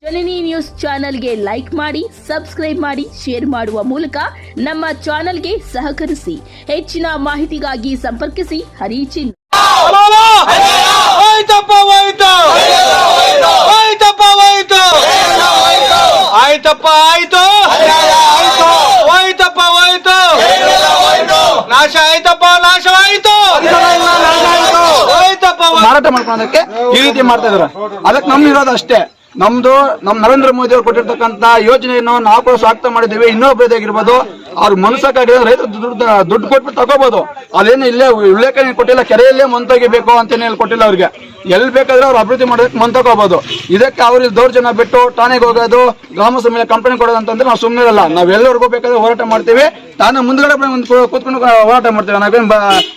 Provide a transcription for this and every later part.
ಜನನಿ news ಚಾನೆಲ್ಗೆ like ಮಾಡಿ, subscribe ಮಾಡಿ, ಶೇರ್ ಮಾಡುವ ಮೂಲಕ ನಮ್ಮ ಚಾನೆಲ್ಗೆ ಸಹಕರಿಸಿ. ಹೆಚ್ಚಿನ ಮಾಹಿತಿಗಾಗಿ ಸಂಪರ್ಕಿಸಿ ಹರಿಚಿನ್. ಮಾರಾಟ ಮಾಡ್ಕೊಳ್ಳೋದಕ್ಕೆ ಈ ರೀತಿ ಮಾಡ್ತಾ ಇದಾರೆ. ಅದಕ್ಕೆ ನಮ್ ಇರೋದು ಅಷ್ಟೇ. ನಮ್ ನರೇಂದ್ರ ಮೋದಿ ಅವರು ಕೊಟ್ಟಿರ್ತಕ್ಕಂತ ಯೋಜನೆಯನ್ನು ನಾವು ಕೂಡ ಸ್ವಾಗತ ಮಾಡಿದ್ದೇವೆ. ಇನ್ನೊಬ್ಬರದಾಗಿರ್ಬೋದು, ಅವ್ರ ಮನಸ್ಸಾಗಿರೋ ರೈತರು ದುಡ್ಡು ಕೊಟ್ಬಿಟ್ಟು ತಗೋಬಹುದು. ಅದೇನು ಇಲ್ಲೇ ಉಲ್ಲೇಖ ಕೊಟ್ಟಿಲ್ಲ. ಕೆರೆಯಲ್ಲೇ ಮಂತೋಗಿಬೇಕು ಅಂತ ಹೇಳಿ ಕೊಟ್ಟಿಲ್ಲ. ಅವ್ರಿಗೆ ಎಲ್ಲಿ ಬೇಕಾದ್ರೆ ಅವ್ರು ಅಭಿವೃದ್ಧಿ ಮಾಡೋದಕ್ಕೆ ಮಂತಕೋಬಹುದು. ಇದಕ್ಕೆ ಅವ್ರಿಗೆ ದೌರ್ಜನ್ಯ ಬಿಟ್ಟು ಠಾಣೆಗೆ ಹೋಗೋದು, ಗ್ರಾಮಸ್ಥರ ಮೇಲೆ ಕಂಪ್ಲೇಂಟ್ ಕೊಡೋದು ಅಂತಂದ್ರೆ ನಾವು ಸುಮ್ಮನೆ ಇರಲ್ಲ. ನಾವೆಲ್ಲರಿಗೂ ಬೇಕಾದ್ರೆ ಹೋರಾಟ ಮಾಡ್ತೀವಿ. ತಾನು ಮುಂದ್ಗಡೆ ಕೂತ್ಕೊಂಡು ಹೋರಾಟ ಮಾಡ್ತೀವಿ. ನಾವೇನು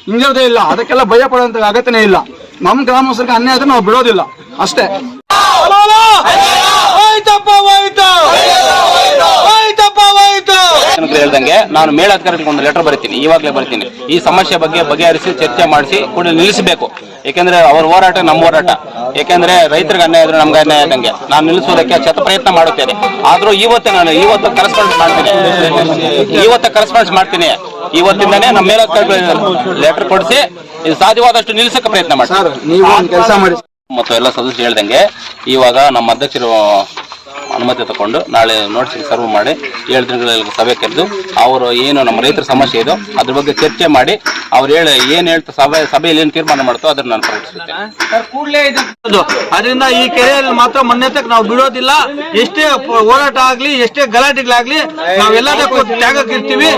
ಹಿಂದಿರೋದೇ ಇಲ್ಲ. ಅದಕ್ಕೆಲ್ಲ ಭಯ ಪಡುವಂತ ಅಗತ್ಯನೇ ಇಲ್ಲ. ನಮ್ಮ ಗ್ರಾಮಸ್ಥರಿಗೆ ಅನ್ಯಾಯ ಆದ್ರೆ ನಾವು ಬಿಡೋದಿಲ್ಲ ಅಷ್ಟೇ. ಹೇಳ್ದಂಗೆ ನಾನು ಮೇಲಾಧಿಕಾರಿಗೆ ಒಂದು ಲೆಟರ್ ಬರೀತೀನಿ, ಇವಾಗಲೇ ಬರ್ತೀನಿ. ಈ ಸಮಸ್ಯೆ ಬಗ್ಗೆ ಬಗೆಹರಿಸಿ ಚರ್ಚೆ ಮಾಡಿಸಿ ಕೂಡ ನಿಲ್ಲಿಸಬೇಕು. ಯಾಕೆಂದ್ರೆ ಅವ್ರ ಹೋರಾಟ ನಮ್ಮ ಹೋರಾಟ. ಯಾಕೆಂದ್ರೆ ರೈತರಿಗೆ ಅನ್ಯಾಯ ಆದ್ರೆ ನಮ್ಗೆ ಅನ್ಯಾಯ ಆದಂಗೆ. ನಾನು ನಿಲ್ಲಿಸೋದಕ್ಕೆ ಶತ ಪ್ರಯತ್ನ ಮಾಡುತ್ತೇನೆ. ಆದ್ರೂ ಇವತ್ತು ಕರೆಸ್ಪಾಂಡೆನ್ಸ್ ಮಾಡ್ತೀನಿ. ಇವತ್ತಿಂದಾನೇ ನಮ್ಮ ಮೇಲಾಧಿಕಾರಿಗೆ ಲೆಟರ್ ಕೊಡಿಸಿ ಸಾಧ್ಯವಾದಷ್ಟು ನಿಲ್ಲಿಸಕ್ಕೆ ಪ್ರಯತ್ನ ಮಾಡ್ತೀನಿ. ಮತ್ತು ಎಲ್ಲ ಸದಸ್ಯರು ಹೇಳ್ದಂಗೆ ಇವಾಗ ನಮ್ಮ ಅಧ್ಯಕ್ಷರು ಅನುಮತಿ ತಗೊಂಡು ನಾಳೆ ನೋಟಿಸ್ ಸರ್ವ್ ಮಾಡಿ 7 ದಿನಗಳಲ್ಲಿ ಸಭೆ ಕರೆದು ಅವರು ಏನು ನಮ್ಮ ರೈತರ ಸಮಸ್ಯೆ ಇದೋ ಅದ್ರ ಬಗ್ಗೆ ಚರ್ಚೆ ಮಾಡಿ ಅವ್ರು ಏನ್ ಹೇಳ್ತಾ ಸಭೆಯಲ್ಲಿ ಏನು ತೀರ್ಮಾನ ಮಾಡ್ತೋ ಅದನ್ನ ನಾನು ಪ್ರಕಟಿಸುತ್ತೇನೆ. ಅದರಿಂದ ಈ ಕೆರೆಯಲ್ಲಿ ಮಾತ್ರ ಮನ್ನೆತ್ತಕ್ಕೆ ನಾವು ಬಿಡೋದಿಲ್ಲ. ಎಷ್ಟೇ ಹೋರಾಟ ಆಗ್ಲಿ, ಎಷ್ಟೇ ಗಲಾಟೆಗಳಾಗ್ಲಿ, ನಾವೆಲ್ಲದಕ್ಕೂ ತ್ಯಾಗಕ್ಕಿರ್ತೀವಿ.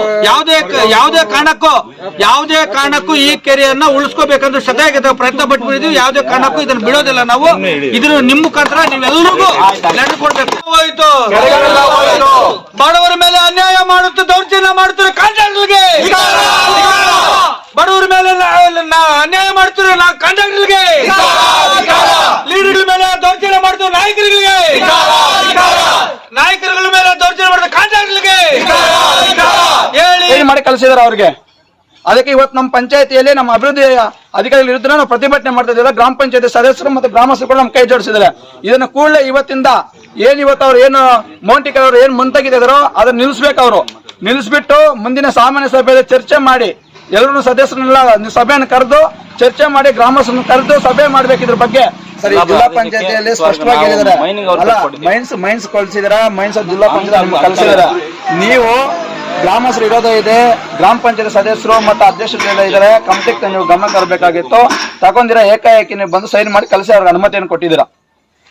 ಯಾವುದೇ ಕಾರಣಕ್ಕೂ ಈ ಕೆರೆಯನ್ನ ಉಳಿಸ್ಕೋಬೇಕಂದ್ರೆ ಸದಾಗಿ ಪ್ರಯತ್ನ ಪಟ್ಬಿಟ್ಟಿದ್ವಿ. ಯಾವುದೇ ಕಾರಣಕ್ಕೂ ಇದನ್ನ ಬಿಡೋದಿಲ್ಲ. ನಾವು ಇದ್ರ ನಿಮ್ಮ ಮುಖಾಂತರ ನೀವೆಲ್ಲರಿಗೂ ಲೆಟರ್ ಕೊಡ್ಬೇಕು. ಬಡವರ ಮೇಲೆ ಅನ್ಯಾಯ ಮಾಡುತ್ತೆ, ದೌರ್ಜನ್ಯ ಮಾಡುತ್ತಾರೆ ಕಾಂಟ್ರಾಕ್ಟರ್ಗೆ. ಬಡವರ ಮೇಲೆ ಅನ್ಯಾಯ ಮಾಡ್ತಾರೆ ಕಾಂಟ್ರಾಕ್ಟರ್ಗೆ. ಲೀಡರ್ಗಳ ಮೇಲೆ ದೌರ್ಜನ್ಯ ಮಾಡ್ತಾರೆ ನಾಯಕರುಗಳಿಗೆ. ನಾಯಕರುಗಳ ಮೇಲೆ ದೌರ್ಜನ್ಯ ಮಾಡ್ತಾರೆ ಕಾಂಟ್ರಾಕ್ಟರ್ಗೆ ಹೇಳಿ ಮಾಡಿ ಕಳಿಸಿದಾರೆ ಅವ್ರಿಗೆ. ಅದಕ್ಕೆ ಇವತ್ತು ನಮ್ಮ ಪಂಚಾಯತಿಯಲ್ಲಿ ನಮ್ಮ ಅಭಿವೃದ್ಧಿ ಅಧಿಕಾರಿಗಳ ವಿರುದ್ಧ ನಾವು ಪ್ರತಿಭಟನೆ ಮಾಡ್ತಾ ಇದ್ದೀವಿ. ಗ್ರಾಮ ಪಂಚಾಯತಿ ಸದಸ್ಯರು ಮತ್ತು ಗ್ರಾಮಸ್ಥರು ಕೂಡ ನಮ್ಮ ಕೈ ಜೋಡಿಸಿದ್ದಾರೆ. ಇದನ್ನ ಕೂಡಲೇ ಇವತ್ತಿಂದ ಇವತ್ತು ಅವ್ರು ಏನು ಮೌಂಟಿಕ ಅವರು ಏನು ಮುಂತಾಗಿದ್ದಾರೋ ಅದನ್ನ ನಿಲ್ಲಿಸ್ಬೇಕು. ಅವರು ನಿಲ್ಲಿಸ್ಬಿಟ್ಟು ಮುಂದಿನ ಸಾಮಾನ್ಯ ಸಭೆಯಲ್ಲಿ ಚರ್ಚೆ ಮಾಡಿ ಎಲ್ಲರೂ ಸದಸ್ಯರನ್ನೆಲ್ಲ ಸಭೆಯನ್ನು ಕರೆದು ಚರ್ಚೆ ಮಾಡಿ ಗ್ರಾಮಸ್ಥರನ್ನು ಕರೆದು ಸಭೆ ಮಾಡ್ಬೇಕು ಇದ್ರ ಬಗ್ಗೆ. ಸರಿ, ಜಿಲ್ಲಾ ಪಂಚಾಯತಿಯಲ್ಲಿ ಸ್ಪಷ್ಟವಾಗಿ ಹೇಳಿದ್ದಾರೆ. ಮೈನ್ಸ್ ಕಳಿಸಿದಾರ, ಮೈನ್ಸ್ ಜಿಲ್ಲಾ ಪಂಚಾಯತ್ ಕಳಿಸಿದಾರ. ನೀವು ಗ್ರಾಮಸ್ಥರು ಇರೋದೇ ಇದೆ, ಗ್ರಾಮ ಪಂಚಾಯತ್ ಸದಸ್ಯರು ಮತ್ತು ಅಧ್ಯಕ್ಷರು ಇದ್ದಾರೆ. ಕಮಿಟಿಗೆ ನೀವು ಗಮನ ತರಬೇಕಾಗಿತ್ತು. ತಗೊಂಡಿರ ಏಕಾಏಕಿ ನೀವು ಬಂದು ಸೈನ್ ಮಾಡಿ ಕಳಿಸಿ ಅವ್ರಿಗೆ ಅನುಮತಿಯನ್ನು ಕೊಟ್ಟಿದ್ದೀರಾ.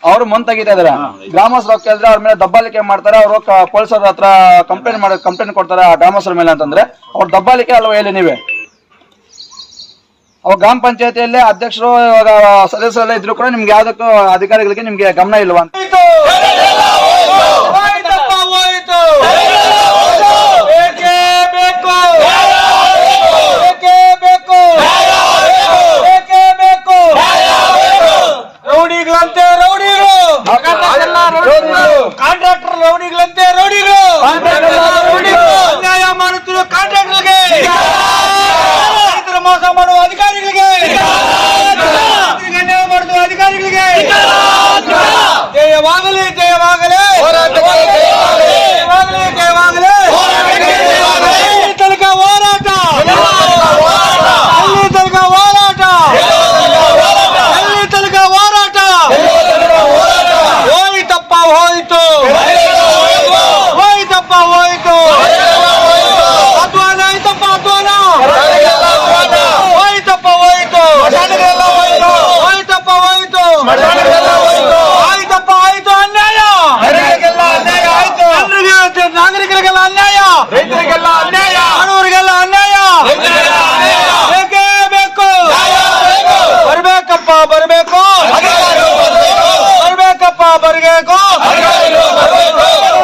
ಅವರು ಮುಂತಾಗಿತಾ ಇದಾರೆ. ಗ್ರಾಮಸ್ಥರು ಕೇಳಿದ್ರೆ ಅವ್ರ ಮೇಲೆ ದಬ್ಬಾಳಿಕೆ ಮಾಡ್ತಾರೆ. ಅವರು ಪೊಲೀಸರ ಹತ್ರ ಕಂಪ್ಲೇಂಟ್ ಕೊಡ್ತಾರೆ ಆ ಗ್ರಾಮಸ್ಥರ ಮೇಲೆ ಅಂತಂದ್ರೆ ಅವ್ರ ದಬ್ಬಾಳಿಕೆ ಅಲ್ವಾ ಹೇಳಿ ನೀವೇ? ಅವಾಗ ಗ್ರಾಮ ಪಂಚಾಯತಿಯಲ್ಲೇ ಅಧ್ಯಕ್ಷರು ಸದಸ್ಯರೆಲ್ಲ ಇದ್ರು ಕೂಡ ನಿಮ್ಗೆ ಯಾವ್ದಕ್ಕೂ ಅಧಿಕಾರಿಗಳಿಗೆ ನಿಮ್ಗೆ ಗಮನ ಇಲ್ವಾ ಅಂತ. ಕಾಂಟ್ರಾಕ್ಟರ್ ರೌಡಿಗಳಂತೆ ರೌಡಿಗಳು ಅನ್ಯಾಯ ಮಾಡುತ್ತಿರುವ ಕಾಂಟ್ರಾಕ್ಟರ್ಗೆ, ರೈತರ ಮೋಸ ಮಾಡುವ ಅಧಿಕಾರಿಗಳಿಗೆ, ಅನ್ಯಾಯ ಮಾಡುವ ಅಧಿಕಾರಿಗಳಿಗೆ ಜಯವಾಗಲಿ, ಜಯವಾಗಲಿ, ಜಯವಾಗಲಿ, ಜಯವಾಗಲಿ. ಅಲ್ಲಿ ತನಕ ಹೋರಾಟ, ಅಲ್ಲಿ ತನಕ ಹೋರಾಟ, ಅಲ್ಲಿ ತನಕ ಹೋರಾಟ. ಹೋಯ್ತಪ್ಪ ಹೋಯ್ತು, ಹೋಯ್ತಪ್ಪ ಹೋಯ್ತು. ಅಧ್ವಾನ ಆಯ್ತಪ್ಪ, ಅಧ್ವಾನ ಹೋಯ್ತಪ್ಪ ಹೋಯ್ತು, ಹೋಯ್ತಪ್ಪ ಹೋಯ್ತು, ಆಯ್ತಪ್ಪ ಆಯ್ತು. ಅನ್ಯಾಯ ಆಯ್ತು. ಎಲ್ರಿಗೂ ನಾಗರಿಕರಿಗೆಲ್ಲ ಅನ್ಯಾಯ, ರೈತರಿಗೆಲ್ಲ ಅನ್ಯಾಯ, ಬಡವರಿಗೆಲ್ಲ ಅನ್ಯಾಯ. ಬೇಕೇ ಬೇಕು, ಬರ್ಬೇಕಪ್ಪ ಬರ್ಬೇಕು, ಬರ್ಬೇಕಪ್ಪ ಬರ್ಬೇಕು.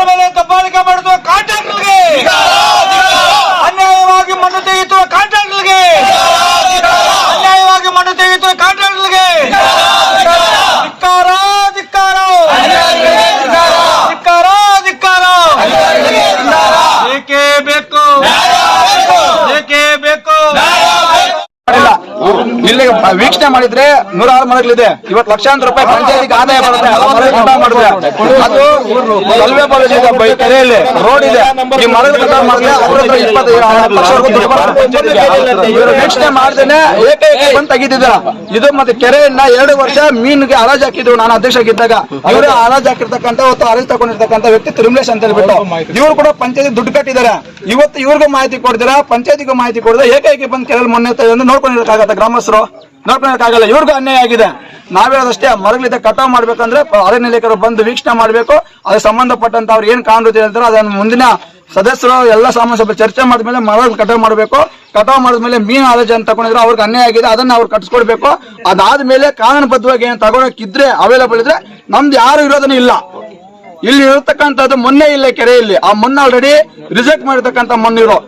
ಮೇಲೆ ದಬ್ಬಾಳಿಕೆ ಮಾಡುವ ಕಾಂಟ್ರಾಕ್ಟರ್ಗೆ, ಅನ್ಯಾಯವಾಗಿ ಮಣ್ಣು ತೆಗೆಯುವ ಕಾಂಟ್ರಾಕ್ಟರ್ಗೆ, ಅನ್ಯಾಯವಾಗಿ ಮಣ್ಣು ತೆಗೆಯುವ ಕಾಂಟ್ರಾಕ್ಟರ್ಗೆ ಧಿಕ್ಕಾರ, ಧಿಕ್ಕಾರ, ಧಿಕ್ಕಾರ, ಧಿಕ್ಕಾರ. ಬೇಕೇ ಬೇಕು, ಬೇಕೇ ಬೇಕು. ಇಲ್ಲಿಗೆ ನಾವು ವೀಕ್ಷಣೆ ಮಾಡಿದ್ರೆ 106 ಮರಗಳಿದೆ. ಇವತ್ತು ಲಕ್ಷಾಂತರ ರೂಪಾಯಿ ಪಂಚಾಯತಿಗೆ ಆದಾಯ ಬರುತ್ತೆ. ಅದು ರಲ್ವೆ ಕಾಲೇಜ್ ಇದೆ, ಕೆರೆಯಲ್ಲಿ ರೋಡ್ ಇದೆ. ಈ ಮರಗಳು ಕಟಾವ್ ಮಾಡಿದ್ರೆ 20 ಲಕ್ಷವರೆಗೂ ದುಡ್ಡು ಬರುತ್ತೆ. ಇವರು ವೀಕ್ಷಣೆ ಮಾಡ್ದೇನೆ ಏಕೈಕ ಬಂದು ತೆಗಿತಿದ್ರ. ಇದು ಮತ್ತೆ ಕೆರೆಯನ್ನ 2 ವರ್ಷ ಮೀನಿಗೆ ಹರಾಜ್ ಹಾಕಿದ್ರು ನಾನು ಅಧ್ಯಕ್ಷ ಆಗಿದ್ದಾಗ. ಇವರು ಹರಾಜ್ ಹಾಕಿರ್ತಕ್ಕಂಥ ಹರಾಜ್ ತಗೊಂಡಿರ್ತಕ್ಕಂಥ ವ್ಯಕ್ತಿ ತಿರುಮಲೇಶ್ ಅಂತ ಹೇಳ್ಬಿಟ್ಟು ಇವರು ಕೂಡ ಪಂಚಾಯತಿ ದುಡ್ಡು ಕಟ್ಟಿದ್ದಾರೆ. ಇವತ್ತು ಇವ್ರಿಗೂ ಮಾಹಿತಿ ಕೊಡ್ತೀರಾ, ಪಂಚಾಯತಿಗೂ ಮಾಹಿತಿ ಕೊಡಿದ್ರೆ ಏಕೈಕ ಬಂದು ಕೆರೆಯಲ್ಲಿ ಮೊನ್ನೆ ನೋಡ್ಕೊಂಡಿರಕ್ಕಾಗತ್ತ? ಗ್ರಾಮಸ್ಥರು ನೋಡ್ಕೊಳ್ಳೋಕ್ಕಾಗಲ್ಲ. ಇವ್ರಿಗೂ ಅನ್ಯಾಯ ಆಗಿದೆ. ನಾವೇಳದಷ್ಟೇ ಮರಗಳಿಂದ ಕಟಾವ್ ಮಾಡ್ಬೇಕಂದ್ರೆ ಅರಣ್ಯ ಇಲಾಖೆಯವರು ಬಂದು ವೀಕ್ಷಣೆ ಮಾಡ್ಬೇಕು. ಅದಕ್ಕೆ ಸಂಬಂಧಪಟ್ಟಂತ ಅವ್ರು ಏನ್ ಕಾನೂನು ಹೇಳ್ತಾರೋ ಅದನ್ನ ಮುಂದಿನ ಸದಸ್ಯರು ಎಲ್ಲ ಸಾಮಾನ್ಯ ಚರ್ಚೆ ಮಾಡಿದ್ಮೇಲೆ ಮರಗಳು ಕಟಾವ್ ಮಾಡಬೇಕು. ಕಟಾವ್ ಮಾಡಿದ್ಮೇಲೆ ಮೀನು ಆಲೋಚನೆ ಅಂತ ತಗೊಂಡಿದ್ರೆ ಅವ್ರಿಗೆ ಅನ್ಯಾಯ ಆಗಿದೆ, ಅದನ್ನ ಅವ್ರು ಕಟ್ಸ್ಕೊಡ್ಬೇಕು. ಅದಾದ್ಮೇಲೆ ಕಾನೂನುಬದ್ಧವಾಗಿ ಏನ್ ತಗೊಳಕಿದ್ರೆ ಅವೈಲೇಬಲ್ ಇದ್ರೆ ನಮ್ದು ಯಾರು ಇರೋದನ್ನ ಇಲ್ಲ. ಇಲ್ಲಿ ಇರತಕ್ಕಂಥದ್ದು ಮೊನ್ನೆ ಇಲ್ಲ ಕೆರೆಯಲ್ಲಿ, ಆ ಮೊನ್ನೆ ಆಲ್ರೆಡಿ ರಿಜೆಕ್ಟ್ ಮಾಡಿರ್ತಕ್ಕಂಥ ಮಣ್ಣಿರೋ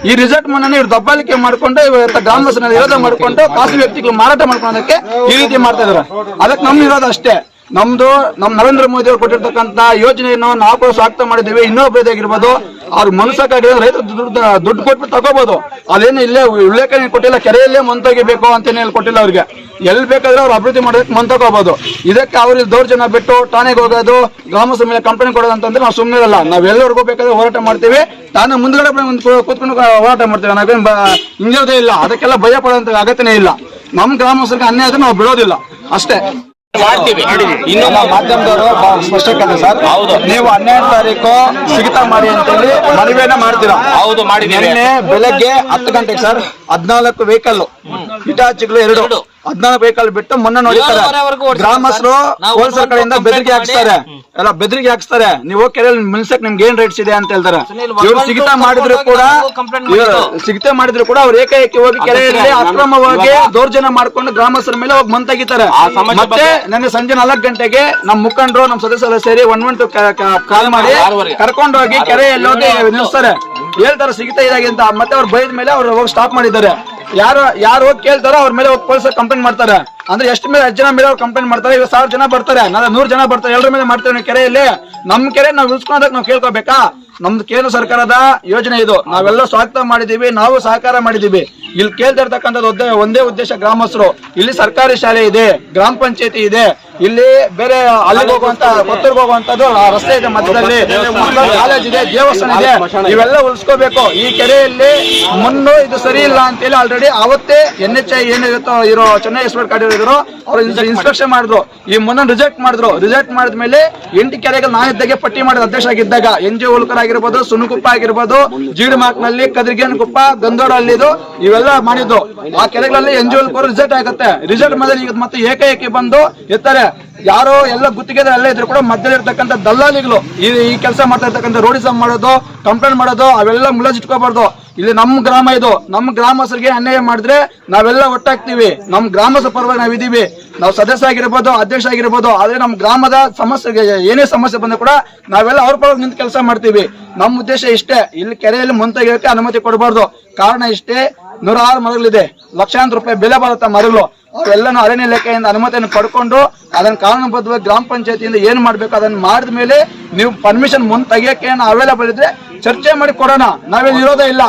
ಈ ರಿಸಲ್ಟ್ ಮಣ್ಣನ್ನು ಇವ್ರು ದಬ್ಬಾಳಿಕೆ ಮಾಡ್ಕೊಂಡು ಇವತ್ತು ಗ್ರಾಮಸ್ಥರನ್ನ ವಿರೋಧ ಮಾಡ್ಕೊಂಡು ಖಾಸಗಿ ವ್ಯಕ್ತಿಗಳು ಮಾರಾಟ ಮಾಡ್ಕೊಳ್ಳೋದಕ್ಕೆ ಈ ರೀತಿ ಮಾಡ್ತಾ ಇದಾರೆ. ಅದಕ್ಕೆ ನಮ್ ಇರೋದು ಅಷ್ಟೇ. ನಮ್ದು ನಮ್ ನರೇಂದ್ರ ಮೋದಿ ಅವರು ಕೊಟ್ಟಿರ್ತಕ್ಕಂಥ ಯೋಜನೆಯನ್ನು ನಾವು ಕೂಡ ಸ್ವಾಗತ ಮಾಡಿದ್ದೀವಿ. ಇನ್ನೊಬ್ಬರಿಗಾಗಿರ್ಬೋದು ಅವ್ರ ಮನಸ್ಸಾಗಿರೋ ರೈತರು ದುಡ್ಡು ಕೊಟ್ಬಿಟ್ಟು ತಗೋಬಹುದು. ಅದೇನು ಇಲ್ಲೇ ಉಲ್ಲೇಖ ಕೊಟ್ಟಿಲ್ಲ, ಕೆರೆಯಲ್ಲೇ ಮಂತೋಗಿಬೇಕು ಅಂತೇನು ಕೊಟ್ಟಿಲ್ಲ. ಅವ್ರಿಗೆ ಎಲ್ಲಿ ಬೇಕಾದ್ರೆ ಅವ್ರು ಅಭಿವೃದ್ಧಿ ಮಾಡೋದಕ್ಕೆ ಮಂತೋಗಬಹುದು. ಇದಕ್ಕೆ ಅವ್ರಿಗೆ ದೌರ್ಜನ್ಯ ಬಿಟ್ಟು ಠಾಣೆಗೆ ಹೋಗೋದು, ಗ್ರಾಮಸ್ಥರ ಮೇಲೆ ಕಂಪ್ಲೇಂಟ್ ಕೊಡೋದು ಅಂತಂದ್ರೆ ನಾವು ಸುಮ್ಮನೆ ಇರಲ್ಲ. ನಾವ್ ಎಲ್ಲರಿಗೂ ಬೇಕಾದ್ರೆ ಹೋರಾಟ ಮಾಡ್ತೀವಿ. ತಾನು ಮುಂದ್ಗಡೆ ಕೂತ್ಕೊಂಡು ಹೋರಾಟ ಮಾಡ್ತೀವಿ. ನಾವೇನ್ ಹಿಂಜೋದೇ ಇಲ್ಲ. ಅದಕ್ಕೆಲ್ಲ ಭಯ ಪಡೋಂತ ಅಗತ್ಯನೇ ಇಲ್ಲ. ನಮ್ ಗ್ರಾಮಸ್ಥರಿಗೆ ಅನ್ಯಾಯ ಆದ್ರೆ ನಾವು ಬಿಡೋದಿಲ್ಲ ಅಷ್ಟೇ. ಮಾಡ್ತೀವಿ. ಇನ್ನು ಮಾಧ್ಯಮದವರು ಸ್ಪಷ್ಟಕ್ಕೆ ಸರ್, ನೀವು 12 ತಾರೀಕು ಸಿಗಿತಾ ಮಾಡಿ ಅಂತೇಳಿ ಮನವಿಯನ್ನ ಮಾಡ್ತೀರಾ? ಹೌದು, ಮಾಡಿದ್ದೀವಿ. ನಿನ್ನೆ ಬೆಳಗ್ಗೆ 10 ಗಂಟೆಗೆ ಸರ್ 14 ವೆಹಿಕಲ್ ಇಟಾಚಿಗಳು 2 14 ವೆಹಿಕಲ್ ಬಿಟ್ಟು ಮೊನ್ನೆ ನೋಡಿತಾರೆ. ಗ್ರಾಮಸ್ಥರು ಪೊಲೀಸರ ಕಡೆಯಿಂದ ಬೆದರಿಕೆ ಹಾಕ್ಸ್ತಾರೆ, ಎಲ್ಲ ಬೆದರಿಕೆ ಹಾಕ್ಸ್ತಾರೆ. ನೀವು ಕೆರೆಯಲ್ಲಿ ಮಿಲ್ಸಕ್ ನಿಮ್ಗೆ ಏನ್ ರೈಟ್ಸ್ ಇದೆ ಅಂತ ಹೇಳ್ತಾರೆ. ಇವ್ರು ಸಿಗಿತಾ ಮಾಡಿದ್ರು ಕೂಡ ಅವ್ರು ಏಕೈಕಿ ಹೋಗಿ ಕೆರೆಯಲ್ಲಿ ಅಕ್ರಮವಾಗಿ ದೌರ್ಜನ್ಯ ಮಾಡ್ಕೊಂಡು ಗ್ರಾಮಸ್ಥರ ಮೇಲೆ ಹೋಗಿ ಮನ್ ತೆಗಿತಾರೆ. ಮತ್ತೆ ನನಗೆ ಸಂಜೆ 4 ಗಂಟೆಗೆ ನಮ್ ಮುಖಂಡರು ನಮ್ ಸದಸ್ಯರು ಸೇರಿ 112 ಕಾಲ್ ಮಾಡಿ ಕರ್ಕೊಂಡು ಹೋಗಿ ಕೆರೆಯಲ್ಲಿ ಹೋಗಿ ನಿಲ್ಲಿಸ್ತಾರೆ. ಹೇಳ್ತಾರೆ ಸಿಗಿತಾ ಇದಾಗಿ ಅಂತ. ಮತ್ತೆ ಅವ್ರು ಬೈದ ಮೇಲೆ ಅವ್ರು ಹೋಗಿ ಸ್ಟಾಪ್ ಮಾಡಿದ್ದಾರೆ. ಯಾರು ಹೋಗಿ ಕೇಳ್ತಾರೋ ಅವ್ರ ಮೇಲೆ ಹೋಗಿ ಪೊಲೀಸರು ಕಂಪ್ಲೇಂಟ್ ಮಾಡ್ತಾರೆ. ಅಂದ್ರೆ ಎಷ್ಟು ಜನ ಮೇಲೆ ಅವ್ರು ಕಂಪ್ಲೇಂಟ್ ಮಾಡ್ತಾರೆ. ಈಗ 1000 ಜನ ಬರ್ತಾರೆ, 100 ಜನ ಬರ್ತಾರೆ, ಎಲ್ಲರ ಮೇಲೆ ಮಾಡ್ತೇವೆ. ಕೆರೆಯಲ್ಲಿ ನಮ್ ಕೆರೆ ನಾವು ಉಳಿಸ್ಕೊಳೋದಕ್ಕೆ ನಾವು ಕೇಳ್ಕೋಬೇಕಾ? ನಮ್ದು ಕೇಂದ್ರ ಸರ್ಕಾರದ ಯೋಜನೆ ಇದು. ನಾವೆಲ್ಲ ಸ್ವಾಗತ ಮಾಡಿದೀವಿ, ನಾವು ಸಹಕಾರ ಮಾಡಿದೀವಿ. ಇಲ್ಲಿ ಕೇಳ್ತಾ ಇರ್ತಕ್ಕಂಥದ್ದು ಒಂದೇ ಉದ್ದೇಶ, ಗ್ರಾಮಸ್ಥರು ಇಲ್ಲಿ ಸರ್ಕಾರಿ ಶಾಲೆ ಇದೆ, ಗ್ರಾಮ ಪಂಚಾಯತಿ ಇದೆ, ಇಲ್ಲಿ ಬೇರೆ ಅಲ್ಲಿಗೆ ಹೋಗುವಂತ ಕೊತ್ತೂರ್ಗೆ ಹೋಗುವಂತದ್ದು ರಸ್ತೆ ಇದೆ, ಮಧ್ಯದಲ್ಲಿ ಕಾಲೇಜ್ ಇದೆ, ದೇವಸ್ಥಾನ ಇದೆ. ಇವೆಲ್ಲ ಉಳಿಸ್ಕೋಬೇಕು. ಈ ಕೆರೆಯಲ್ಲಿ ಮಣ್ಣು ಇದು ಸರಿ ಇಲ್ಲ ಅಂತೇಳಿ ಆಲ್ರೆಡಿ ಅವತ್ತೇ NHI ಏನಿರುತ್ತೋ ಇರೋ ಚೆನ್ನೈ ಎಕ್ಸ್ಪರ್ಟ್ ಕಾರ್ಡ್ ಇದ್ರು, ಅವ್ರು ಇನ್ಸ್ಪೆಕ್ಷನ್ ಮಾಡಿದ್ರು. ಈ ಮಣ್ಣನ್ನು ರಿಜೆಕ್ಟ್ ಮಾಡಿದ್ರು. ರಿಜೆಕ್ಟ್ ಮಾಡಿದ್ಮೇಲೆ 8 ಕೆರೆಗಳು ನಾಯಿದ್ದಾಗೆ ಪಟ್ಟಿ ಮಾಡಿದ ಅಧ್ಯಕ್ಷ ಆಗಿದ್ದಾಗ NG ಹೋಲ್ಕರ್ ಆಗಿರ್ಬೋದು, ಸುನುಕುಪ್ಪ ಆಗಿರ್ಬೋದು, ಜೀಡಿಮಾಕ್ನಲ್ಲಿ, ಕದಿರ್ಗೇನ್ ಕುಪ್ಪ, ಗಂದೋಡ ಅಲ್ಲಿದು ಇವೆಲ್ಲ ಮಾಡಿದ್ದು. ಆ ಕೆರೆಗಳಲ್ಲಿ NG ಹೋಲ್ಕರ್ ರಿಜೆಕ್ಟ್ ಆಗುತ್ತೆ. ರಿಜೆಕ್ಟ್ ಮಾಡಿದ್ರೆ ಈಗ ಮತ್ತೆ ಏಕೈಕಿ ಬಂದು ಎತ್ತಾರೆ. ಯಾರೋ ಎಲ್ಲ ಗುತ್ತಿಗೆದಾರ ಎಲ್ಲ ಇದ್ರು ಕೂಡ ಮಧ್ಯದಲ್ಲಿ ಇರ್ತಕ್ಕಂಥ ದಲ್ಲಾಳಿಗಳು ಈ ಕೆಲಸ ಮಾಡ್ತಾ ಇರ್ತಕ್ಕಂಥ ರೋಡಿಸಮ್ ಮಾಡೋದು, ಕಂಪ್ಲೇಂಟ್ ಮಾಡೋದು, ಅವೆಲ್ಲ ಮುಲಾಜಿಟ್ಕೋಬಾರ್ದು. ಇಲ್ಲಿ ನಮ್ಮ ಗ್ರಾಮ ಇದು. ನಮ್ಮ ಗ್ರಾಮಸ್ಥರಿಗೆ ಅನ್ಯಾಯ ಮಾಡಿದ್ರೆ ನಾವೆಲ್ಲ ಒಟ್ಟಾಗ್ತೀವಿ. ನಮ್ಮ ಗ್ರಾಮದ ಪರವಾಗಿ ನಾವಿದೀವಿ. ನಾವು ಸದಸ್ಯ ಆಗಿರ್ಬೋದು, ಅಧ್ಯಕ್ಷ ಆಗಿರ್ಬೋದು. ಆದ್ರೆ ನಮ್ಮ ಗ್ರಾಮದ ಸಮಸ್ಯೆಗೆ ಏನೇ ಸಮಸ್ಯೆ ಬಂದ್ರೆ ಕೂಡ ನಾವೆಲ್ಲ ಅವ್ರ ಪರವಾಗಿ ನಿಂತು ಕೆಲಸ ಮಾಡ್ತೀವಿ. ನಮ್ಮ ಉದ್ದೇಶ ಇಷ್ಟೇ, ಇಲ್ಲಿ ಕೆರೆಯಲ್ಲಿ ಮುಂತಾಗಿರೋಕೆ ಅನುಮತಿ ಕೊಡಬಾರ್ದು. ಕಾರಣ ಇಷ್ಟೇ, 106 ಮರಗಳಿದೆ, ಲಕ್ಷಾಂತರ ರೂಪಾಯಿ ಬೆಲೆ ಬರುತ್ತೆ ಮರಗಳು. ಅವೆಲ್ಲನೂ ಅರಣ್ಯ ಇಲಾಖೆಯಿಂದ ಅನುಮತಿಯನ್ನು ಪಡ್ಕೊಂಡು ಅದನ್ನ ಕಾನೂನುಬದ್ಧವಾಗಿ ಗ್ರಾಮ ಪಂಚಾಯತಿಯಿಂದ ಏನ್ ಮಾಡ್ಬೇಕು ಅದನ್ನ ಮಾಡಿದ ಮೇಲೆ ನೀವು ಪರ್ಮಿಷನ್ ಮುಂದೆ ತೆಗಿಯಕ್ಕೆ ಅವೈಲೇಬಲ್ ಇದ್ರೆ ಚರ್ಚೆ ಮಾಡಿ ಕೊಡೋಣ. ನಾವೇನು ಇರೋದೇ ಇಲ್ಲ.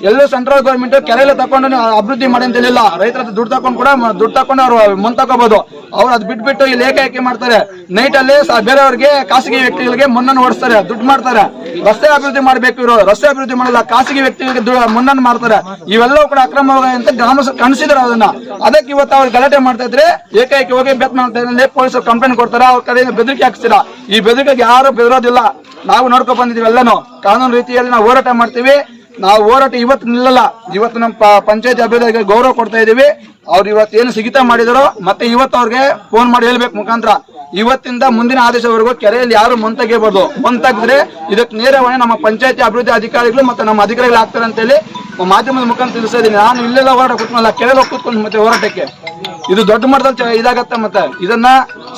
ಎಲ್ಲೂ ಸೆಂಟ್ರಲ್ ಗೌರ್ಮೆಂಟ್ ಕೆರೆಲ್ಲ ತಕೊಂಡು ಅಭಿವೃದ್ಧಿ ಮಾಡಿ ಅಂತ ಹೇಳಿಲ್ಲ. ರೈತರ ದುಡ್ಡು ತಕೊಂಡು ಕೂಡ ದುಡ್ಡು ತಕೊಂಡು ಅವ್ರು ಮುಂದೆ ತಗೋಬಹುದು. ಅವ್ರು ಅದ್ ಬಿಟ್ಬಿಟ್ಟು ಇಲ್ಲಿ ಏಕಾಏಕಿ ಮಾಡ್ತಾರೆ. ನೈಟ್ ಅಲ್ಲಿ ಬೇರೆಯವ್ರಿಗೆ, ಖಾಸಗಿ ವ್ಯಕ್ತಿಗಳಿಗೆ ಮುನ್ನನ್ನು ಓಡಿಸ್ತಾರೆ, ದುಡ್ಡು ಮಾಡ್ತಾರೆ. ರಸ್ತೆ ಅಭಿವೃದ್ಧಿ ಮಾಡ್ಬೇಕು ಇರೋ, ರಸ್ತೆ ಅಭಿವೃದ್ಧಿ ಮಾಡಲ್ಲ, ಖಾಸಗಿ ವ್ಯಕ್ತಿಗಳಿಗೆ ಮುನ್ನನ್ನು ಮಾಡ್ತಾರೆ. ಇವೆಲ್ಲವೂ ಕೂಡ ಅಕ್ರಮವಾಗಿ ಅಂತ ಗ್ರಾಮಸ್ಥರು ಕಾಣಿಸಿದ್ರು ಅದನ್ನ. ಅದಕ್ಕೆ ಇವತ್ತು ಅವ್ರು ಗಲಾಟೆ ಮಾಡ್ತಾ ಇದ್ರೆ ಏಕೈಕಿ ಹೋಗಿ ಬೆತ್ ಮಾಡ್ತಾ ಇದ್ರೆ ಪೊಲೀಸರು ಕಂಪ್ಲೇಂಟ್ ಕೊಡ್ತಾರೆ. ಅವ್ರ ಕಡೆಯಿಂದ ಬೆದರಿಕೆ ಹಾಕ್ತೀರಾ. ಈ ಬೆದರಿಕೆಗೆ ಯಾರು ಬೆದರೋದಿಲ್ಲ. ನಾವು ನೋಡ್ಕೊಂಡ್ ಬಂದಿದೀವಿ ಎಲ್ಲಾನು. ಕಾನೂನು ರೀತಿಯಲ್ಲಿ ನಾವು ಹೋರಾಟ ಮಾಡ್ತೀವಿ. ನಾವು ಹೋರಾಟ ಇವತ್ತು ನಿಲ್ಲಲ್ಲ. ಇವತ್ತು ನಮ್ಮ ಪಂಚಾಯತಿ ಅಭಿವೃದ್ಧಿಗೆ ಗೌರವ ಕೊಡ್ತಾ ಇದೀವಿ. ಅವ್ರು ಇವತ್ತು ಏನು ಸಿಗಿತಾ ಮಾಡಿದಾರೋ ಮತ್ತೆ ಇವತ್ತು ಅವ್ರಿಗೆ ಫೋನ್ ಮಾಡಿ ಹೇಳ್ಬೇಕು ಮುಖಾಂತರ, ಇವತ್ತಿಂದ ಮುಂದಿನ ಆದೇಶವರೆಗೂ ಕೆರೆಯಲ್ಲಿ ಯಾರು ಮುಂತಾಗಬಾರ್ದು. ಮುಂತಾಗಿದ್ರೆ ಇದಕ್ಕೆ ನೇರವಾಗಿ ನಮ್ಮ ಪಂಚಾಯತಿ ಅಭಿವೃದ್ಧಿ ಅಧಿಕಾರಿಗಳು ಮತ್ತೆ ನಮ್ಮ ಅಧಿಕಾರಿಗಳು ಆಗ್ತಾರೆ ಅಂತ ಹೇಳಿ ಮಾಧ್ಯಮದ ಮುಖಾಂತರ ತಿಳಿಸ್ತಾ ಇದ್ದೀನಿ. ನಾನು ಇಲ್ಲೆಲ್ಲ ಹೋರಾಟ ಕೂತ್ಕೊಳ್ಳಲ್ಲ, ಕೆರೆಯಲ್ಲಿ ಹೋಗಿ ಕೂತ್ಕೊಂಡು ಮತ್ತೆ ಹೋರಾಟಕ್ಕೆ ಇದು ದೊಡ್ಡ ಮಟ್ಟದಲ್ಲಿ ಇದಾಗತ್ತೆ. ಮತ್ತೆ ಇದನ್ನ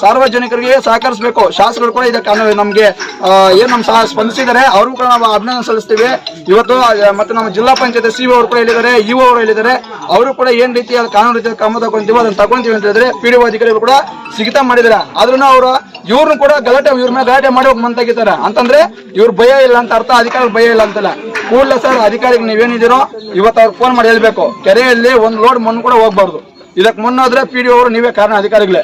ಸಾರ್ವಜನಿಕರಿಗೆ ಸಹಕರಿಸಬೇಕು. ಶಾಸಕರು ಕೂಡ ಇದಕ್ಕೆ ನಮ್ಗೆ ಏನ್ ನಮ್ ಸ್ಪಂದಿಸಿದ್ದಾರೆ, ಅವ್ರಿಗೂ ಕೂಡ ನಾವು ಅಭಿನಂದನೆ ಸಲ್ಲಿಸ್ತೀವಿ. ಇವತ್ತು ಮತ್ತೆ ನಮ್ಮ ಜಿಲ್ಲಾ ಪಂಚಾಯತ್ CO ಅವರು ಕೂಡ ಹೇಳಿದ್ದಾರೆ, EO ಅವರು ಹೇಳಿದ್ದಾರೆ. ಅವರು ಕೂಡ ಏನ್ ರೀತಿ ಕಾನೂನು ರೀತಿಯ ಕ್ರಮ ತಗೊಂತೀವೋ ಅದನ್ನ ತಗೊಂತೀವಿ ಅಂತ ಹೇಳಿದ್ರೆ PDO ಅಧಿಕಾರಿಗಳು ಕೂಡ ಸಿಗಿತಾ ಮಾಡಿದ್ದಾರೆ. ಆದ್ರೂ ಅವರು ಇವ್ರನ್ನು ಕೂಡ ಇವ್ರ ಮೇಲೆ ಗಲಾಟೆ ಮಾಡಿ ಹೋಗಿ ಮಂತಾಗಿದ್ದಾರೆ ಅಂತಂದ್ರೆ ಇವ್ರ ಭಯ ಇಲ್ಲ ಅಂತ ಅರ್ಥ. ಅಧಿಕಾರಿಗಳು ಭಯ ಇಲ್ಲ ಅಂತಲ್ಲ. ಕೂಡಲೇ ಸರ್ ಅಧಿಕಾರಿಗೆ ನೀವೇನಿದ್ದೀರೋ ಇವತ್ತು ಅವ್ರಿಗೆ ಫೋನ್ ಮಾಡಿ ಹೇಳ್ಬೇಕು, ಕೆರೆಯಲ್ಲಿ 1 ಲೋಡ್ ಮಣ್ಣು ಕೂಡ ಹೋಗ್ಬಾರ್ದು. ಇದಕ್ಕೆ ಮುನ್ನೋದ್ರೆ PDO ಅವರು ನೀವೇ ಕಾರಣ, ಅಧಿಕಾರಿಗಳೇ.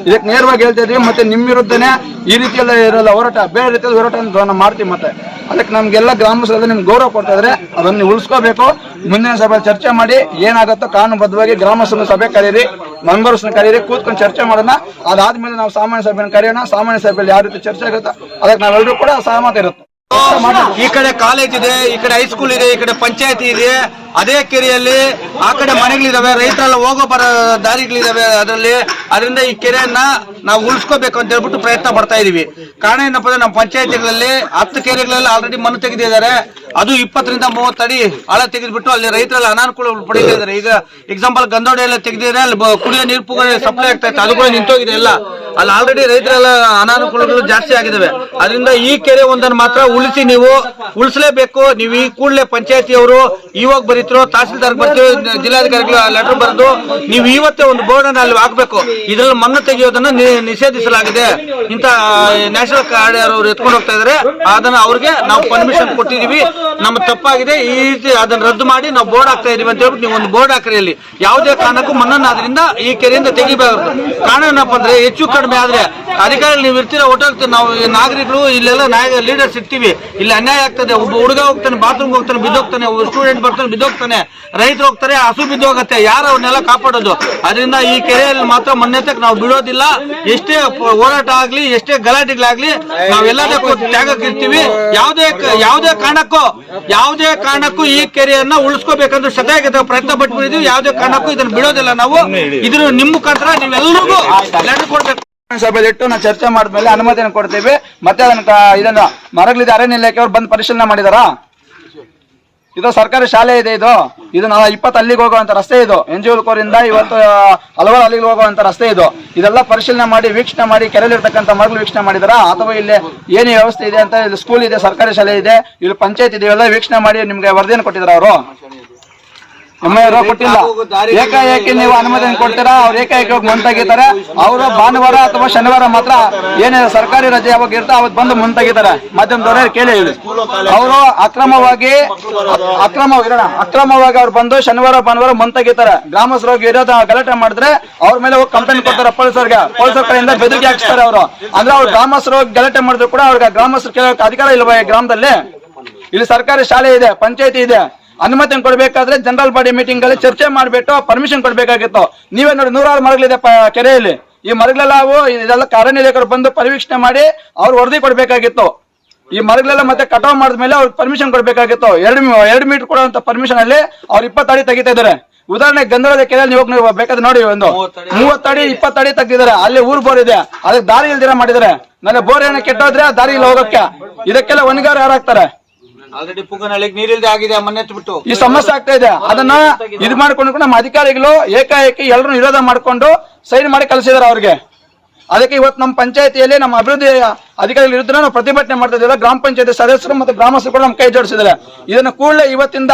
ಇದಕ್ಕೆ ನೇರವಾಗಿ ಹೇಳ್ತಾ ಇದೀವಿ. ಮತ್ತೆ ನಿಮ್ಮ ವಿರುದ್ಧನೇ ಈ ರೀತಿಯೆಲ್ಲ ಇರಲ್ಲ ಹೋರಾಟ, ಬೇರೆ ರೀತಿಯಲ್ಲಿ ಹೋರಾಟ ನಾವು ಮಾಡ್ತೀವಿ. ಮತ್ತೆ ಅದಕ್ಕೆ ನಮ್ಗೆಲ್ಲ ಗ್ರಾಮಸ್ಥರಲ್ಲಿ ನಿಮ್ಗೆ ಗೌರವ ಕೊಡ್ತಾ ಇದ್ರೆ ಅದನ್ನ ಉಳಿಸ್ಕೋಬೇಕು. ಮುಂದಿನ ಸಭೆ ಚರ್ಚೆ ಮಾಡಿ ಏನಾಗುತ್ತೋ ಕಾನೂನುಬದ್ಧವಾಗಿ ಗ್ರಾಮಸ್ಥರನ್ನ ಸಭೆ ಕರೀರಿ, ಮೆಂಬರ್ಸ್ನ ಕರೀರಿ, ಕೂತ್ಕೊಂಡು ಚರ್ಚೆ ಮಾಡೋಣ. ಅದಾದ್ಮೇಲೆ ನಾವು ಸಾಮಾನ್ಯ ಸಭೆಯನ್ನು ಕರೆಯೋಣ. ಸಾಮಾನ್ಯ ಸಭೆಯಲ್ಲಿ ಯಾವ ರೀತಿ ಚರ್ಚೆ ಆಗುತ್ತೋ ಅದಕ್ಕೆ ನಾವೆಲ್ಲರೂ ಕೂಡ ಸಹಮತ ಇರುತ್ತೆ. ಈ ಕಡೆ ಕಾಲೇಜ್ ಇದೆ, ಈ ಕಡೆ ಹೈಸ್ಕೂಲ್ ಇದೆ, ಈ ಕಡೆ ಪಂಚಾಯತಿ ಇದೆ. ಅದೇ ಕೆರೆಯಲ್ಲಿ ಆ ಕಡೆ ಮನೆಗಳಿದಾವೆ, ರೈತರೆಲ್ಲ ಹೋಗೋ ಬರೋ ದಾರಿಗಳಿದಾವೆ ಅದರಿಂದ ಈ ಕೆರೆಯನ್ನ ನಾವು ಉಳಿಸ್ಕೋಬೇಕು ಅಂತ ಹೇಳ್ಬಿಟ್ಟು ಪ್ರಯತ್ನ ಪಡ್ತಾ ಇದೀವಿ. ಕಾರಣ ಏನಪ್ಪ ಅಂದ್ರೆ ನಮ್ಮ ಪಂಚಾಯತಿಗಳಲ್ಲಿ 10 ಕೆರೆಗಳಲ್ಲಿ ಆಲ್ರೆಡಿ ಮಣ್ಣು ತೆಗೆದಿದ್ದಾರೆ. ಅದು 20 ರಿಂದ 30 ಅಡಿ ಆಳ ತೆಗೆದ್ಬಿಟ್ಟು ಅಲ್ಲಿ ರೈತರೆಲ್ಲ ಅನಾನುಕೂಲ ಪಡೀತಾ ಇದ್ದಾರೆ. ಈಗ ಎಕ್ಸಾಂಪಲ್ ಗಂದೋಡಿ ಎಲ್ಲ ತೆಗೆದಿದ್ರೆ ಅಲ್ಲಿ ಕುಡಿಯೋ ನೀರು ಸಪ್ಲೈ ಆಗ್ತಾ ಇತ್ತು, ಅದು ಕೂಡ ನಿಂತೋಗಿದೆ ಎಲ್ಲ. ಅಲ್ಲಿ ಆಲ್ರೆಡಿ ರೈತರೆಲ್ಲ ಅನಾನುಕೂಲಗಳು ಜಾಸ್ತಿ ಆಗಿದಾವೆ. ಅದರಿಂದ ಈ ಕೆರೆ ಒಂದನ್ನು ಮಾತ್ರ ಉಳಿಸಿ, ನೀವು ಉಳಿಸಲೇಬೇಕು. ನೀವು ಈ ಕೂಡಲೇ ಪಂಚಾಯತಿಯವರು ಇವಾಗ ಬರೀತಿರೋ, ತಹಸೀಲ್ದಾರ್ ಬರ್ತೀವಿ, ಜಿಲ್ಲಾಧಿಕಾರಿಗಳು ಲೆಟರ್ ಬರೆದು ನೀವು ಇವತ್ತೇ ಒಂದು ಬೋರ್ಡ್ ಅನ್ನು ಅಲ್ಲಿ ಹಾಕ್ಬೇಕು. ಇದ್ರಲ್ಲಿ ಮಣ್ಣು ತೆಗೆಯೋದನ್ನ ನಿಷೇಧಿಸಲಾಗಿದೆ. ಇಂತ ನ್ಯಾಷನಲ್ ಕಾರ್ಡ್ ಅವರು ಎತ್ಕೊಂಡು ಹೋಗ್ತಾ ಇದಾರೆ, ಅದನ್ನ ಅವ್ರಿಗೆ ನಾವು ಪರ್ಮಿಷನ್ ಕೊಟ್ಟಿದೀವಿ, ನಮ್ಮ ತಪ್ಪಾಗಿದೆ, ಈ ರೀತಿ ಅದನ್ನ ರದ್ದು ಮಾಡಿ ನಾವು ಬೋರ್ಡ್ ಹಾಕ್ತಾ ಇದೀವಿ ಅಂತ ಹೇಳ್ಬಿಟ್ಟು ನೀವು ಒಂದು ಬೋರ್ಡ್ ಹಾಕ್ರಿ. ಅಲ್ಲಿ ಯಾವುದೇ ಕಾರಣಕ್ಕೂ ಮಣ್ಣನ್ನು ಅದರಿಂದ ಈ ಕೆರೆಯಿಂದ ತೆಗಿಬಾರದು. ಕಾರಣ ಏನಪ್ಪ ಅಂದ್ರೆ ಹೆಚ್ಚು ಕಡಿಮೆ ಆದ್ರೆ ಅಧಿಕಾರಿಗಳು ನೀವು ಇರ್ತೀರ, ಒಟ್ಟಾಗ್ತದೆ. ನಾವು ನಾಗರಿಕರು ಇಲ್ಲೆಲ್ಲ ಲೀಡರ್ಸ್ ಇರ್ತೀವಿ, ಇಲ್ಲಿ ಅನ್ಯಾಯ ಆಗ್ತದೆ. ಒಬ್ಬ ಹುಡುಗ ಹೋಗ್ತಾನೆ, ಬಾತ್ರೂಮ್ ಹೋಗ್ತಾನೆ, ಬಿದ್ದೋಗ್ತಾನೆ, ಸ್ಟೂಡೆಂಟ್ ಬರ್ತಾನೆ, ಬಿದ್ದೋಗ್ತಾನೆ, ರೈತರು ಹೋಗ್ತಾರೆ, ಹಸು ಬಿದ್ದೋಗತ್ತೆ. ಯಾರು ಅವನ್ನೆಲ್ಲ ಕಾಪಾಡೋದು? ಅದರಿಂದ ಈ ಕೆರೆಯಲ್ಲಿ ಮಾತ್ರ ಮಣ್ಣೆತ್ತಕ್ಕೆ ನಾವು ಬಿಡೋದಿಲ್ಲ. ಎಷ್ಟೇ ಹೋರಾಟ ಆಗ್ಲಿ, ಎಷ್ಟೇ ಗಲಾಟೆಗಳಾಗ್ಲಿ, ನಾವೆಲ್ಲದಕ್ಕೂ ತ್ಯಾಗಕ್ಕಿರ್ತೀವಿ. ಯಾವುದೇ ಕಾರಣಕ್ಕೂ ಈ ಕೆರೆಯನ್ನ ಉಳಿಸ್ಕೋಬೇಕಂದ್ರೆ ಸದಾಗಿ ಪ್ರಯತ್ನ ಪಟ್ಬಿಟ್ಟಿದೀವಿ. ಯಾವುದೇ ಕಾರಣಕ್ಕೂ ಇದನ್ನ ಬಿಡೋದಿಲ್ಲ ನಾವು. ಇದ್ರ ನಿಮ್ಮ ಮುಖಾಂತರ ನೀವೆಲ್ಲರಿಗೂ ಲೆಟರ್ ಕೊಡ್ಬೇಕು. ಸಭೆಯಲ್ಲಿ ಇಟ್ಟು ನಾವು ಚರ್ಚೆ ಮಾಡಿದ್ಮೇಲೆ ಅನುಮತಿಯನ್ನು ಕೊಡ್ತೀವಿ. ಮತ್ತೆ ಇದನ್ನ ಮರಗಳಿದೆ, ಅರಣ್ಯ ಇಲಾಖೆ ಅವ್ರು ಬಂದು ಪರಿಶೀಲನೆ ಮಾಡಿದಾರಾ? ಇದು ಸರ್ಕಾರಿ ಶಾಲೆ ಇದೆ, ಇದು ನಾವು 20 ಅಲ್ಲಿಗೆ ಹೋಗುವಂತ ರಸ್ತೆ. ಇದು NGO ಕೋರಿಂದ ಇವತ್ತು ಹಲವಾರು ಅಲ್ಲಿಗೆ ಹೋಗುವಂತ ರಸ್ತೆ. ಇದೆಲ್ಲ ಪರಿಶೀಲನೆ ಮಾಡಿ, ವೀಕ್ಷಣೆ ಮಾಡಿ, ಕೆರೆಯಲ್ಲಿರ್ತಕ್ಕಂಥ ಮರಗಳು ವೀಕ್ಷಣೆ ಮಾಡಿದಾರಾ, ಅಥವಾ ಇಲ್ಲಿ ಏನೇ ವ್ಯವಸ್ಥೆ ಇದೆ ಅಂತ, ಇಲ್ಲಿ ಸ್ಕೂಲ್ ಇದೆ, ಸರ್ಕಾರಿ ಶಾಲೆ ಇದೆ, ಇಲ್ಲಿ ಪಂಚಾಯತ್ ಇದೆ, ಇವೆಲ್ಲ ವೀಕ್ಷಣೆ ಮಾಡಿ ನಿಮ್ಗೆ ವರದಿಯನ್ನು ಕೊಟ್ಟಿದಾರ ಅವರು? ಕೊಟ್ಟಿಲ್ಲ. ಏಕಾಏಕಿ ನೀವು ಅನುಮತಿಯನ್ನು ಕೊಡ್ತೀರಾ, ಅವ್ರು ಏಕಾಏಕಿ ಹೋಗಿ ಮಣ್ಣು ತೆಗಿತಾರೆ. ಅವರು ಭಾನುವಾರ ಅಥವಾ ಶನಿವಾರ ಮಾತ್ರ ಏನೇ ಸರ್ಕಾರಿ ರಜೆ ಯಾವಾಗ ಇರ್ತಾ ಅವತ್ತು ಬಂದು ಮಣ್ಣು ತೆಗಿತಾರೆ. ಮಾಧ್ಯಮದವರೇ ಕೇಳಿ, ಅವರು ಅಕ್ರಮವಾಗಿ ಅವ್ರು ಬಂದು ಶನಿವಾರ ಭಾನುವಾರ ಮಣ್ಣು ತೆಗಿತಾರೆ. ಗ್ರಾಮಸ್ಥರು ಹೋಗಿ ಇರೋದು ಗಲಾಟೆ ಮಾಡಿದ್ರೆ ಅವ್ರ ಮೇಲೆ ಹೋಗಿ ಕಂಪ್ಲೇಂಟ್ ಕೊಡ್ತಾರೆ ಪೊಲೀಸರಿಗೆ. ಪೊಲೀಸರ ಕಡೆಯಿಂದ ಬೆದರಿಕೆ ಹಾಕ್ತಾರೆ ಅವರು. ಅಂದ್ರೆ ಅವ್ರು ಗ್ರಾಮಸ್ಥರು ಹೋಗಿ ಗಲಾಟೆ ಮಾಡಿದ್ರು ಕೂಡ ಅವ್ರಿಗೆ ಗ್ರಾಮಸ್ಥರು ಕೇಳೋಕೆ ಅಧಿಕಾರ ಇಲ್ವಾ ಈ ಗ್ರಾಮದಲ್ಲಿ? ಇಲ್ಲಿ ಸರ್ಕಾರಿ ಶಾಲೆ ಇದೆ, ಪಂಚಾಯತಿ ಇದೆ. ಅನುಮತಿಯನ್ನು ಕೊಡಬೇಕಾದ್ರೆ ಜನರಲ್ ಬಾಡಿ ಮೀಟಿಂಗ್ ಅಲ್ಲಿ ಚರ್ಚೆ ಮಾಡಿಬಿಟ್ಟು ಪರ್ಮಿಷನ್ ಕೊಡಬೇಕಾಗಿತ್ತು. ನೀವೇ ನೋಡಿ, 100 ಮರಗಳಿದೆ ಕೆರೆಯಲ್ಲಿ. ಈ ಮರಗಳೆಲ್ಲ ಇದೆಲ್ಲ ಅರಣ್ಯ ಇಲಾಖೆಯವರು ಬಂದು ಪರಿವೀಕ್ಷಣೆ ಮಾಡಿ ಅವ್ರು ವರದಿ ಕೊಡಬೇಕಾಗಿತ್ತು. ಈ ಮರಗಳೆಲ್ಲ ಮತ್ತೆ ಕಟಾವ್ ಮಾಡಿದ್ಮೇಲೆ ಅವ್ರಿಗೆ ಪರ್ಮಿಷನ್ ಕೊಡಬೇಕಾಗಿತ್ತು. 2 ಮೀಟರ್ ಕೊಡುವಂತ ಪರ್ಮಿಷನ್ ಅಲ್ಲಿ ಅವ್ರು 20 ಅಡಿ ತೆಗಿತಾ ಇದಾರೆ. ಉದಾಹರಣೆ ಗಂಧದ ಕೆರೆಯಲ್ಲಿ ನೀವು ಬೇಕಾದ್ರೆ ನೋಡಿ, ಒಂದು 30 ಅಡಿ 20 ಅಡಿ ತೆಗ್ದಿದ್ದಾರೆ. ಅಲ್ಲಿ ಊರ್ ಬೋರ್ ಇದೆ, ಅದಕ್ಕೆ ದಾರಿ ಇಲ್ದಿರ ಮಾಡಿದ್ದಾರೆ. ನಾಳೆ ಬೋರ್ ಏನೋ ಕೆಟ್ಟೋದ್ರೆ ದಾರಿ ಇಲ್ಲ ಹೋಗಕ್ಕೆ. ಇದಕ್ಕೆಲ್ಲ ಹೊಣೆಗಾರ ಯಾರಾಗ್ತಾರೆ? ಆಲ್ರೆಡಿ ಪುಗನಹಳ್ಳಿಗೆ ನೀರಿಲ್ದೆ ಆಗಿದೆ, ಮಣ್ಣೆತ್ಬಿಟ್ಟು ಈ ಸಮಸ್ಯೆ ಆಗ್ತಾ ಇದೆ. ಅದನ್ನ ಇದು ಮಾಡ್ಕೊಂಡು ನಮ್ಮ ಅಧಿಕಾರಿಗಳು ಏಕಾಏಕಿ ಎಲ್ಲರೂ ವಿರೋಧ ಮಾಡ್ಕೊಂಡು ಸೈನ್ ಮಾಡಿ ಕಳಿಸಿದಾರೆ ಅವ್ರಿಗೆ. ಅದಕ್ಕೆ ಇವತ್ತು ನಮ್ಮ ಪಂಚಾಯತಿಯಲ್ಲಿ ನಮ್ಮ ಅಭಿವೃದ್ಧಿ ಅಧಿಕಾರಿಗಳು ಇರುತ್ತಾರೆ, ನಾವು ಪ್ರತಿಭಟನೆ ಮಾಡ್ತಾ ಇದ್ದೀವಿ. ಗ್ರಾಮ ಪಂಚಾಯತಿ ಸದಸ್ಯರು ಮತ್ತು ಗ್ರಾಮಸ್ಥರು ಕೂಡ ನಮ್ಮ ಕೈ ಜೋಡಿಸಿದ್ದಾರೆ. ಇದನ್ನ ಕೂಡಲೇ ಇವತ್ತಿಂದ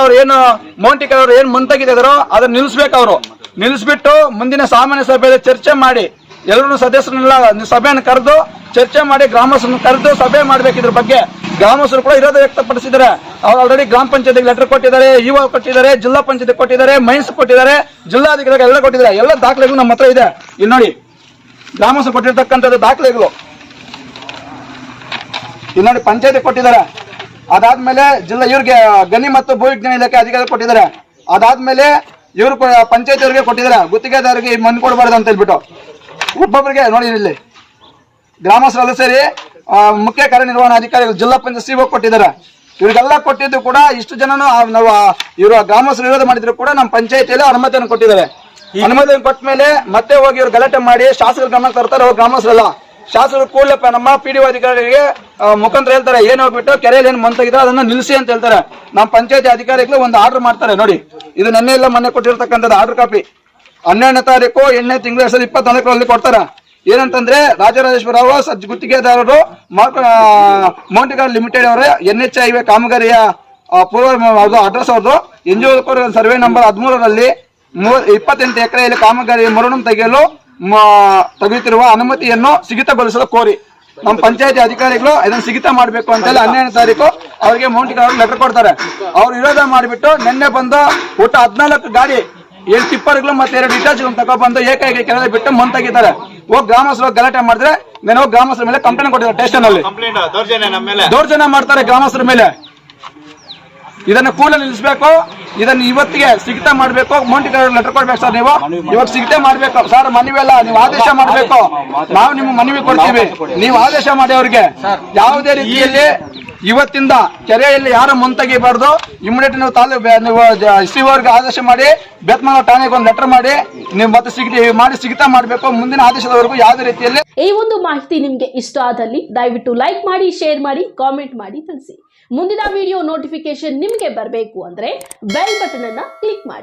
ಅವ್ರು ಏನು ಮೌಂಟಿಕರ್ ಅವರು ಏನು ಮಣ್ಣು ತೆಗಿತಿದಾರೋ ಅದನ್ನ ನಿಲ್ಲಿಸ್ಬೇಕು. ಅವರು ನಿಲ್ಲಿಸ್ಬಿಟ್ಟು ಮುಂದಿನ ಸಾಮಾನ್ಯ ಸಭೆಯಲ್ಲಿ ಚರ್ಚೆ ಮಾಡಿ, ಎಲ್ಲರೂ ಸದಸ್ಯರನ್ನೆಲ್ಲ ಸಭೆಯನ್ನು ಕರೆದು ಚರ್ಚೆ ಮಾಡಿ, ಗ್ರಾಮಸ್ಥರನ್ನು ಕರೆದು ಸಭೆ ಮಾಡ್ಬೇಕು. ಇದ್ರ ಬಗ್ಗೆ ಗ್ರಾಮಸ್ಥರು ಕೂಡ ವಿರೋಧ ವ್ಯಕ್ತಪಡಿಸಿದ್ದಾರೆ. ಅವ್ರು ಆಲ್ರೆಡಿ ಗ್ರಾಮ ಪಂಚಾಯತಿಗೆ ಲೆಟರ್ ಕೊಟ್ಟಿದ್ದಾರೆ, ಇಒ ಕೊಟ್ಟಿದ್ದಾರೆ, ಜಿಲ್ಲಾ ಪಂಚಾಯತಿ ಕೊಟ್ಟಿದ್ದಾರೆ, ಮೈನ್ಸ್ ಕೊಟ್ಟಿದ್ದಾರೆ, ಜಿಲ್ಲಾಧಿಕಾರಿಗಳು ಎಲ್ಲ ಕೊಟ್ಟಿದ್ದಾರೆ. ಎಲ್ಲ ದಾಖಲೆಗಳು ನಮ್ಮ ಹತ್ರ ಇದೆ. ಇಲ್ಲಿ ನೋಡಿ, ಗ್ರಾಮಸ್ಥರು ಕೊಟ್ಟಿರ್ತಕ್ಕಂಥದ್ದು ದಾಖಲೆಗಳು ಇಲ್ಲಿ ನೋಡಿ, ಪಂಚಾಯತಿ ಕೊಟ್ಟಿದ್ದಾರೆ. ಅದಾದ್ಮೇಲೆ ಇವ್ರಿಗೆ ಗಣಿ ಮತ್ತು ಭೂವಿಜ್ಞಾನ ಇಲಾಖೆ ಅಧಿಕಾರಿ ಕೊಟ್ಟಿದ್ದಾರೆ. ಅದಾದ್ಮೇಲೆ ಇವರು ಪಂಚಾಯತಿಯವರಿಗೆ ಕೊಟ್ಟಿದ್ದಾರೆ, ಗುತ್ತಿಗೆದಾರರಿಗೆ ಮಣ್ಣು ಕೊಡಬಾರ್ದು ಅಂತ ಹೇಳ್ಬಿಟ್ಟು. ಒಬ್ಬೊಬ್ಬರಿಗೆ ನೋಡಿ, ಇಲ್ಲಿ ಗ್ರಾಮಸ್ಥರೆಲ್ಲ ಸೇರಿ ಮುಖ್ಯ ಕಾರ್ಯನಿರ್ವಹಣಾಧಿಕಾರಿಗಳು ಜಿಲ್ಲಾ ಪಂಚಾಯತ್ ಸಿಒ ಕೊಟ್ಟಿದ್ದಾರೆ. ಇವರಿಗೆಲ್ಲ ಕೊಟ್ಟಿದ್ದು ಕೂಡ ಇಷ್ಟು ಜನನು ನಾವು ಇವರು ಗ್ರಾಮಸ್ಥರು ವಿರೋಧ ಮಾಡಿದ್ರು ಕೂಡ ನಮ್ಮ ಪಂಚಾಯತಿಯಲ್ಲಿ ಅನುಮತಿಯನ್ನು ಕೊಟ್ಟಿದ್ದಾರೆ. ಅನುಮತಿಯನ್ನು ಕೊಟ್ಟ ಮೇಲೆ ಮತ್ತೆ ಹೋಗಿ ಇವ್ರು ಗಲಾಟೆ ಮಾಡಿ ಶಾಸಕರ ಗಮನ ತರ್ತಾರೆ. ಅವ್ರು ಗ್ರಾಮಸ್ಥರಲ್ಲ, ಶಾಸಕರು ಕೂಡಲೇ ನಮ್ಮ PDO ಅಧಿಕಾರಿಗಳಿಗೆ ಮುಖಾಂತರ ಹೇಳ್ತಾರೆ, ಏನು ಹೋಗ್ಬಿಟ್ಟು ಕೆರೆಯಲ್ಲಿ ಏನು ಮಣ್ಣು ತೆಗಿದ್ರೆ ಅದನ್ನ ನಿಲ್ಲಿಸಿ ಅಂತ ಹೇಳ್ತಾರೆ. ನಮ್ಮ ಪಂಚಾಯತಿ ಅಧಿಕಾರಿಗಳು ಒಂದು ಆರ್ಡರ್ ಮಾಡ್ತಾರೆ. ನೋಡಿ, ಇದು ನೆನ್ನೆ ಇಲ್ಲ ಮೊನ್ನೆ ಕೊಟ್ಟಿರ್ತಕ್ಕಂಥದ್ದು ಆರ್ಡರ್ ಕಾಪಿ. 12ನೇ ತಾರೀಕು 8ನೇ ತಿಂಗಳು 2024 ಕೊಡ್ತಾರೆ. ಏನಂತಂದ್ರೆ ರಾಜರಾಜೇಶ್ವರ ರಾವ್ ಗುತ್ತಿಗೆದಾರರು ಮೌಂಟಿಕರ್ ಲಿಮಿಟೆಡ್ ಅವರ NH ಹೈವೇ ಕಾಮಗಾರಿಯ ಪೂರ್ವ ಅಡ್ರೆಸ್ ಅವ್ರದ್ದು. NGO ಸರ್ವೆ ನಂಬರ್ 13ರಲ್ಲಿ 28 ಎಕರೆಯಲ್ಲಿ ಕಾಮಗಾರಿ ಮರಳು ತೆಗೆಯಲು ತೆಗೆಯುತ್ತಿರುವ ಅನುಮತಿಯನ್ನು ಸ್ಥಗಿತಗೊಳಿಸಲು ಕೋರಿ ನಮ್ಮ ಪಂಚಾಯತಿ ಅಧಿಕಾರಿಗಳು ಇದನ್ನು ಸ್ಥಗಿತ ಮಾಡಬೇಕು ಅಂತ ಹೇಳಿ 12ನೇ ತಾರೀಕು ಅವರಿಗೆ ಮೌಂಟಿಕರ್ ಲೆಟರ್ ಕೊಡ್ತಾರೆ. ಅವ್ರು ವಿರೋಧ ಮಾಡಿಬಿಟ್ಟು ನಿನ್ನೆ ಬಂದು ಒಟ್ಟು 14 ಗಾಡಿ ಏಳು ಟಿಪ್ಪರ್ಗಳು ಮತ್ತೆ 2 ಇಟಾಚಿಗಳನ್ನು ತಗೊಬಂದು ಏಕೈಕ ಕೆಳಗೆ ಬಿಟ್ಟು ಮುಂತಾಗಿದ್ದಾರೆ. ಹೋಗಿ ಗ್ರಾಮಸ್ಥರು ಗಲಾಟೆ ಮಾಡಿದ್ರೆ ನಾನು ಹೋಗಿ ಗ್ರಾಮಸ್ಥರ ಮೇಲೆ ಕಂಪ್ಲೇಂಟ್ ಕೊಟ್ಟಿದ್ದಾರೆ ಸ್ಟೇಷನ್ ಅಲ್ಲಿ. ದೌರ್ಜನ್ಯ ಮಾಡ್ತಾರೆ ಗ್ರಾಮಸ್ಥರ ಮೇಲೆ. ಇದನ್ನ ಕೂಡಲೇ ನಿಲ್ಲಿಸಬೇಕು. ಇದನ್ನ ಇವತ್ತಿಗೆ ಸಿಗ್ತಾ ಮಾಡ್ಬೇಕು. ಮೌಂಟಿಗೆ ಲೆಟರ್ ಕೊಡ್ಬೇಕು ಸರ್. ನೀವು ಇವಾಗ ಸಿಗ್ತಾ ಮಾಡ್ಬೇಕು ಸರ್. ಮನವಿ ಅಲ್ಲ, ನೀವು ಆದೇಶ ಮಾಡ್ಬೇಕು. ನಾವು ನಿಮ್ಮ ಮನವಿ ಕೊಡ್ತೀವಿ, ನೀವು ಆದೇಶ ಮಾಡಿ ಅವ್ರಿಗೆ. ಯಾವುದೇ ರೀತಿಯಲ್ಲಿ ಇವತ್ತಿಂದ ಕೆರೆಯಲ್ಲಿ ಯಾರು ಮುಂತಾಗಿಬಾರ್ದು. ಇಮಿಡಿಯೇಟ್ ನೀವು ಸಿ ಅವ್ರಿಗೆ ಆದೇಶ ಮಾಡಿ ಬೆತ್ಮಂಗ ಠಾಣೆಗೆ ಒಂದು ಲೆಟರ್ ಮಾಡಿ ನೀವು ಮತ್ತೆ ಸಿಗ್ತಾ ಮಾಡ್ಬೇಕು. ಮುಂದಿನ ಆದೇಶದವರೆಗೂ ಯಾವುದೇ ರೀತಿಯಲ್ಲಿ. ಈ ಒಂದು ಮಾಹಿತಿ ನಿಮ್ಗೆ ಇಷ್ಟ ಆದಲ್ಲಿ ದಯವಿಟ್ಟು ಲೈಕ್ ಮಾಡಿ, ಶೇರ್ ಮಾಡಿ, ಕಾಮೆಂಟ್ ಮಾಡಿ ತಿಳಿಸಿ. ಮುಂದಿನ ವಿಡಿಯೋ ನೋಟಿಫಿಕೇಶನ್ ನಿಮಗೆ ಬರಬೇಕು ಅಂದ್ರೆ ಬೆಲ್ ಬಟನ್ ಅನ್ನ ಕ್ಲಿಕ್ ಮಾಡಿ.